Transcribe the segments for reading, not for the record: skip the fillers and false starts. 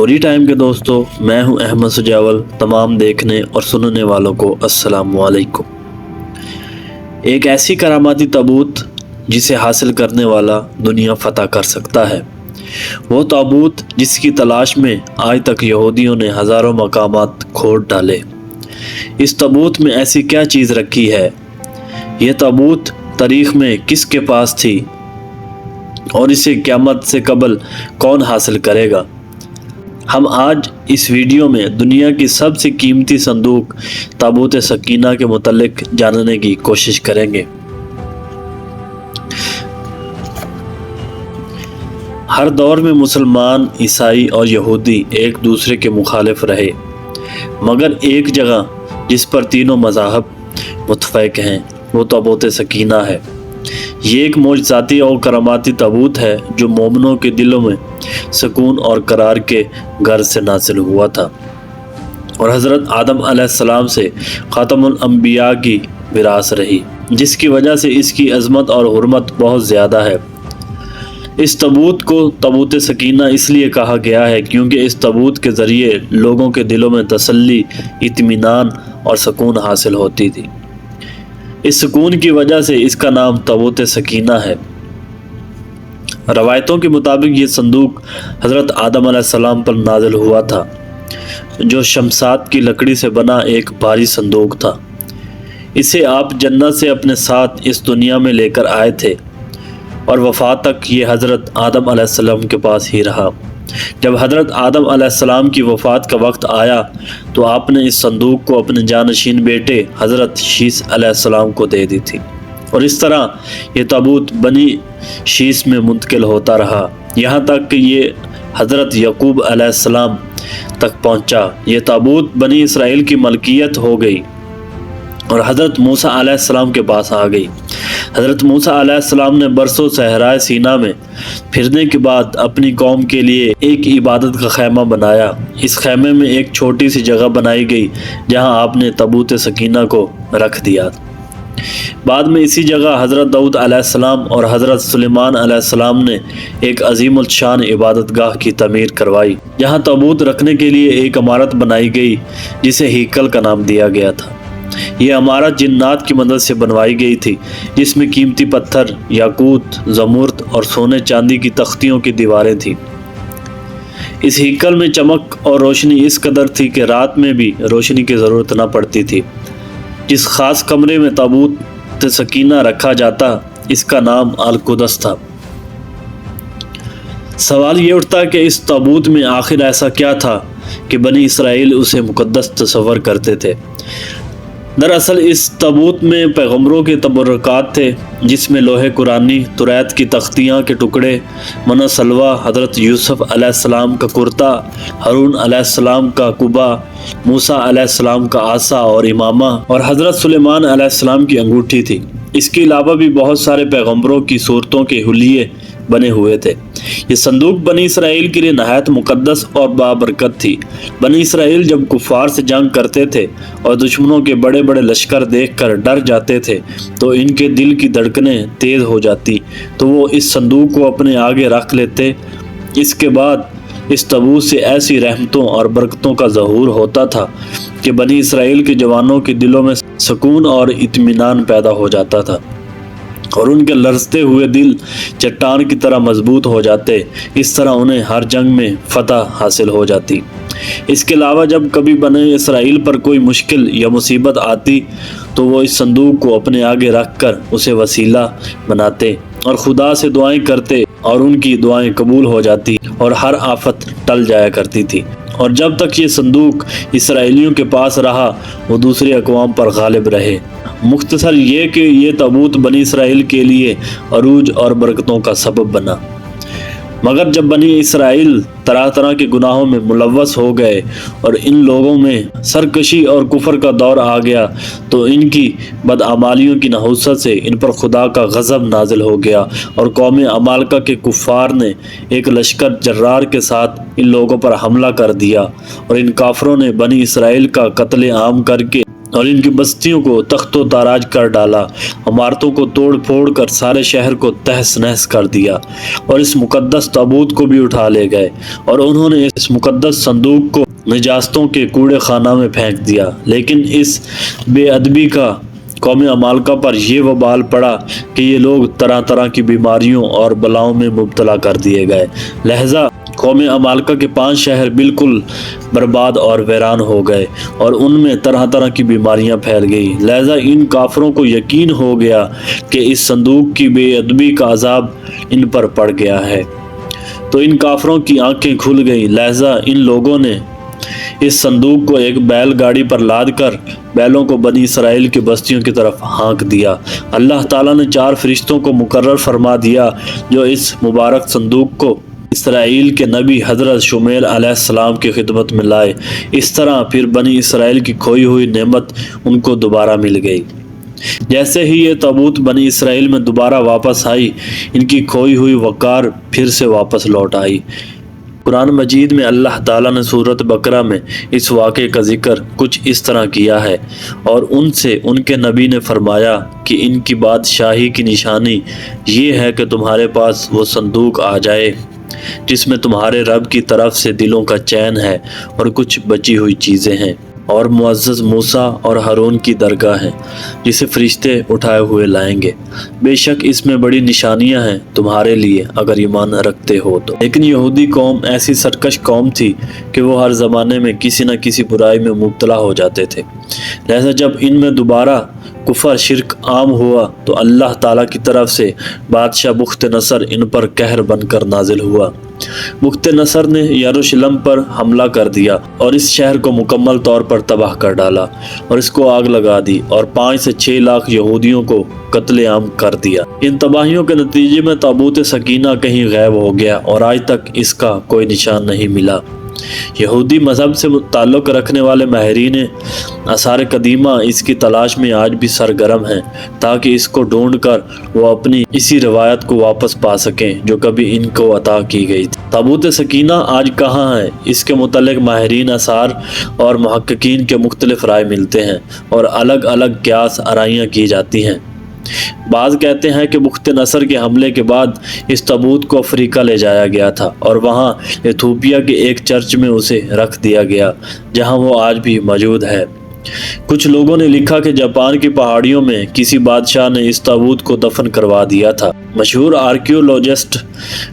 Story time کے دوستوں، میں ہوں احمد سجاول۔ تمام دیکھنے اور سننے والوں کو السلام علیکم۔ ایک ایسی کراماتی تابوت جسے حاصل کرنے والا دنیا فتح کر سکتا ہے، وہ تابوت جس کی تلاش میں آج تک یہودیوں نے ہزاروں مقامات کھود ڈالے۔ اس تابوت میں ایسی کیا چیز رکھی ہے؟ یہ تابوت تاریخ میں کس کے پاس تھی اور اسے قیامت سے قبل کون حاصل کرے گا؟ ہم آج اس ویڈیو میں دنیا کی سب سے قیمتی صندوق تابوت سکینہ کے متعلق جاننے کی کوشش کریں گے۔ ہر دور میں مسلمان، عیسائی اور یہودی ایک دوسرے کے مخالف رہے، مگر ایک جگہ جس پر تینوں مذاہب متفق ہیں وہ تابوت سکینہ ہے۔ یہ ایک معجزاتی اور کراماتی تابوت ہے جو مومنوں کے دلوں میں سکون اور قرار کے گھر سے نازل ہوا تھا اور حضرت آدم علیہ السلام سے خاتم الانبیاء کی وراثت رہی، جس کی وجہ سے اس کی عظمت اور حرمت بہت زیادہ ہے۔ اس تابوت کو تابوت سکینہ اس لیے کہا گیا ہے کیونکہ اس تابوت کے ذریعے لوگوں کے دلوں میں تسلی، اطمینان اور سکون حاصل ہوتی تھی۔ اس سکون کی وجہ سے اس کا نام تابوت سکینہ ہے۔ روایتوں کے مطابق یہ صندوق حضرت آدم علیہ السلام پر نازل ہوا تھا، جو شمشاد کی لکڑی سے بنا ایک بھاری صندوق تھا۔ اسے آپ جنت سے اپنے ساتھ اس دنیا میں لے کر آئے تھے اور وفات تک یہ حضرت آدم علیہ السلام کے پاس ہی رہا۔ جب حضرت آدم علیہ السلام کی وفات کا وقت آیا تو آپ نے اس صندوق کو اپنے جانشین بیٹے حضرت شیث علیہ السلام کو دے دی تھی، اور اس طرح یہ تابوت بنی شیث میں منتقل ہوتا رہا یہاں تک کہ یہ حضرت یعقوب علیہ السلام تک پہنچا۔ یہ تابوت بنی اسرائیل کی ملکیت ہو گئی اور حضرت موسیٰ علیہ السلام کے پاس آ گئی۔ حضرت موسیٰ علیہ السلام نے برسوں صحرائے سینا میں پھرنے کے بعد اپنی قوم کے لیے ایک عبادت کا خیمہ بنایا۔ اس خیمے میں ایک چھوٹی سی جگہ بنائی گئی جہاں آپ نے تابوت سکینہ کو رکھ دیا۔ بعد میں اسی جگہ حضرت داؤد علیہ السلام اور حضرت سلیمان علیہ السلام نے ایک عظیم الشان عبادت گاہ کی تعمیر کروائی، جہاں تابوت رکھنے کے لیے ایک عمارت بنائی گئی جسے ہیکل کا نام دیا گیا تھا۔ یہ عمارت جنات کی مدد سے بنوائی گئی تھی، جس میں قیمتی پتھر، یاقوت، زمرد اور سونے چاندی کی تختیوں کی دیواریں تھیں۔ اس ہیکل میں چمک اور روشنی اس قدر تھی کہ رات میں بھی روشنی کی ضرورت نہ پڑتی تھی۔ جس خاص کمرے میں تابوت سکینہ رکھا جاتا اس کا نام القدس تھا۔ سوال یہ اٹھتا کہ اس تابوت میں آخر ایسا کیا تھا کہ بنی اسرائیل اسے مقدس تصور کرتے تھے؟ دراصل اس تابوت میں پیغمبروں کے تبرکات تھے، جس میں لوح قرآنی، توریت کی تختیاں کے ٹکڑے، منہ سلوہ، حضرت یوسف علیہ السلام کا کرتا، ہارون علیہ السلام کا قبا، موسیٰ علیہ السلام کا عصا اور امامہ، اور حضرت سلیمان علیہ السلام کی انگوٹھی تھی۔ اس کے علاوہ بھی بہت سارے پیغمبروں کی صورتوں کے حلیے بنے ہوئے تھے۔ یہ صندوق بنی اسرائیل کے لیے نہایت مقدس اور بابرکت تھی۔ بنی اسرائیل جب کفار سے جنگ کرتے تھے اور دشمنوں کے بڑے بڑے لشکر دیکھ کر ڈر جاتے تھے تو ان کے دل کی دھڑکنیں تیز ہو جاتی، تو وہ اس صندوق کو اپنے آگے رکھ لیتے۔ اس کے بعد اس تابوت سے ایسی رحمتوں اور برکتوں کا ظہور ہوتا تھا کہ بنی اسرائیل کے جوانوں کے دلوں میں سکون اور اطمینان پیدا ہو جاتا تھا اور ان کے لرزتے ہوئے دل چٹان کی طرح مضبوط ہو جاتے۔ اس طرح انہیں ہر جنگ میں فتح حاصل ہو جاتی۔ اس کے علاوہ جب کبھی بنی اسرائیل پر کوئی مشکل یا مصیبت آتی تو وہ اس صندوق کو اپنے آگے رکھ کر اسے وسیلہ بناتے اور خدا سے دعائیں کرتے، اور ان کی دعائیں قبول ہو جاتی اور ہر آفت ٹل جایا کرتی تھی۔ اور جب تک یہ صندوق اسرائیلیوں کے پاس رہا وہ دوسرے اقوام پر غالب رہے۔ مختصر یہ کہ یہ تابوت بنی اسرائیل کے لیے عروج اور برکتوں کا سبب بنا۔ مگر جب بنی اسرائیل طرح طرح کے گناہوں میں ملوث ہو گئے اور ان لوگوں میں سرکشی اور کفر کا دور آ گیا تو ان کی بدعمالیوں کی نحوست سے ان پر خدا کا غضب نازل ہو گیا، اور قوم عمالقہ کے کفار نے ایک لشکر جرار کے ساتھ ان لوگوں پر حملہ کر دیا، اور ان کافروں نے بنی اسرائیل کا قتل عام کر کے اور ان کی بستیوں کو تخت و تاراج کر ڈالا، عمارتوں کو توڑ پھوڑ کر سارے شہر کو تہس نہس کر دیا، اور اس مقدس تابوت کو بھی اٹھا لے گئے، اور انہوں نے اس مقدس صندوق کو نجاستوں کے کوڑے خانہ میں پھینک دیا۔ لیکن اس بے ادبی کا قوم عمالقہ پر یہ وبال پڑا کہ یہ لوگ طرح طرح کی بیماریوں اور بلاؤں میں مبتلا کر دیے گئے۔ لہذا قوم عمالقہ کے 5 شہر بالکل برباد اور ویران ہو گئے، اور ان میں طرح طرح کی بیماریاں پھیل گئی۔ لہذا ان کافروں کو یقین ہو گیا کہ اس صندوق کی بے ادبی کا عذاب ان پر پڑ گیا ہے، تو ان کافروں کی آنکھیں کھل گئیں۔ لہذا ان لوگوں نے اس صندوق کو ایک بیل گاڑی پر لاد کر بیلوں کو بنی اسرائیل کی بستیوں کی طرف ہانک دیا۔ اللہ تعالیٰ نے 4 فرشتوں کو مقرر فرما دیا جو اس مبارک صندوق کو اسرائیل کے نبی حضرت شمیل علیہ السلام کی خدمت میں لائے۔ اس طرح پھر بنی اسرائیل کی کھوئی ہوئی نعمت ان کو دوبارہ مل گئی۔ جیسے ہی یہ تابوت بنی اسرائیل میں دوبارہ واپس آئی، ان کی کھوئی ہوئی وقار پھر سے واپس لوٹ آئی۔ قرآن مجید میں اللہ تعالیٰ نے سورۃ بقرہ میں اس واقعے کا ذکر کچھ اس طرح کیا ہے، اور ان سے ان کے نبی نے فرمایا کہ ان کی بادشاہی کی نشانی یہ ہے کہ تمہارے پاس وہ صندوق آ جائے جس میں تمہارے رب کی طرف سے دلوں کا چین ہے اور کچھ بچی ہوئی چیزیں ہیں، اور معزز موسیٰ اور ہارون کی درگاہ ہے جسے فرشتے اٹھائے ہوئے لائیں گے۔ بے شک اس میں بڑی نشانیاں ہیں تمہارے لیے اگر ایمان رکھتے ہو تو۔ لیکن یہودی قوم ایسی سرکش قوم تھی کہ وہ ہر زمانے میں کسی نہ کسی برائی میں مبتلا ہو جاتے تھے۔ لہذا جب ان میں دوبارہ کفر شرک عام ہوا تو اللہ تعالیٰ کی طرف سے بادشاہ بخت نصر ان پر قہر بن کر نازل ہوا۔ بخت نصر نے یروشلم پر حملہ کر دیا اور اس شہر کو مکمل طور پر تباہ کر ڈالا اور اس کو آگ لگا دی، اور 5 سے 6 لاکھ یہودیوں کو قتل عام کر دیا۔ ان تباہیوں کے نتیجے میں تابوت سکینہ کہیں غائب ہو گیا اور آج تک اس کا کوئی نشان نہیں ملا۔ یہودی مذہب سے تعلق رکھنے والے ماہرین آثار قدیمہ اس کی تلاش میں آج بھی سرگرم ہیں تاکہ اس کو ڈھونڈ کر وہ اپنی اسی روایت کو واپس پا سکیں جو کبھی ان کو عطا کی گئی تھی۔ تابوت سکینہ آج کہاں ہے، اس کے متعلق ماہرین آثار اور محققین کے مختلف رائے ملتے ہیں اور الگ الگ قیاس آرائیاں کی جاتی ہیں۔ بعض کہتے ہیں کہ بخت نصر کے حملے کے بعد اس تابوت کو افریقہ لے جایا گیا تھا اور وہاں ایتھوپیا کے ایک چرچ میں اسے رکھ دیا گیا جہاں وہ آج بھی موجود ہے۔ کچھ لوگوں نے لکھا کہ جاپان کی پہاڑیوں میں کسی بادشاہ نے اس تابوت کو دفن کروا دیا تھا۔ مشہور آرکیولوجسٹ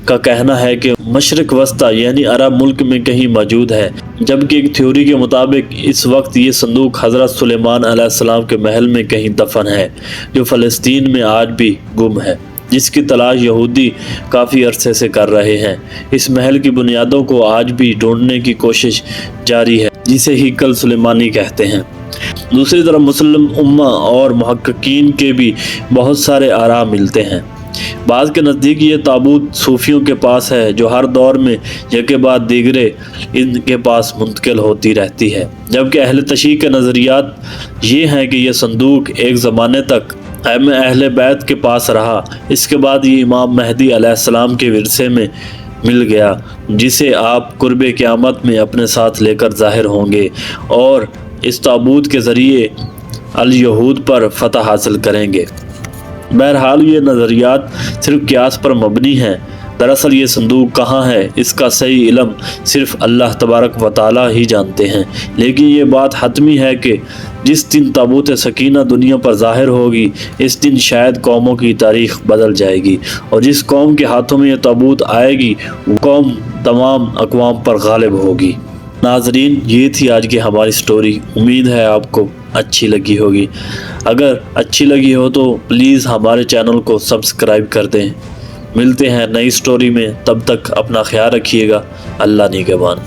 کا کہنا ہے کہ مشرق وسطی یعنی عرب ملک میں کہیں موجود ہے، جبکہ ایک تھیوری کے مطابق اس وقت یہ صندوق حضرت سلیمان علیہ السلام کے محل میں کہیں دفن ہے جو فلسطین میں آج بھی گم ہے، جس کی تلاش یہودی کافی عرصے سے کر رہے ہیں۔ اس محل کی بنیادوں کو آج بھی ڈھونڈنے کی کوشش جاری ہے جسے ہیکل سلیمانی کہتے ہیں۔ دوسری طرف مسلم امہ اور محققین کے بھی بہت سارے آراء ملتے ہیں۔ بعض کے نزدیک یہ تابوت صوفیوں کے پاس ہے جو ہر دور میں یکے بعد دیگرے ان کے پاس منتقل ہوتی رہتی ہے، جبکہ اہل تشیع کے نظریات یہ ہیں کہ یہ صندوق ایک زمانے تک اہل بیت کے پاس رہا، اس کے بعد یہ امام مہدی علیہ السلام کے ورثے میں مل گیا جسے آپ قرب قیامت میں اپنے ساتھ لے کر ظاہر ہوں گے اور اس تابوت کے ذریعے الیہود پر فتح حاصل کریں گے۔ بہرحال یہ نظریات صرف قیاس پر مبنی ہیں۔ دراصل یہ صندوق کہاں ہے اس کا صحیح علم صرف اللہ تبارک و تعالی ہی جانتے ہیں، لیکن یہ بات حتمی ہے کہ جس دن تابوت سکینہ دنیا پر ظاہر ہوگی اس دن شاید قوموں کی تاریخ بدل جائے گی، اور جس قوم کے ہاتھوں میں یہ تابوت آئے گی وہ قوم تمام اقوام پر غالب ہوگی۔ ناظرین، یہ تھی آج کی ہماری سٹوری۔ امید ہے آپ کو اچھی لگی ہوگی۔ اگر اچھی لگی ہو تو پلیز ہمارے چینل کو سبسکرائب کر دیں۔ ملتے ہیں نئی سٹوری میں، تب تک اپنا خیال رکھیے گا۔ اللہ نگہبان۔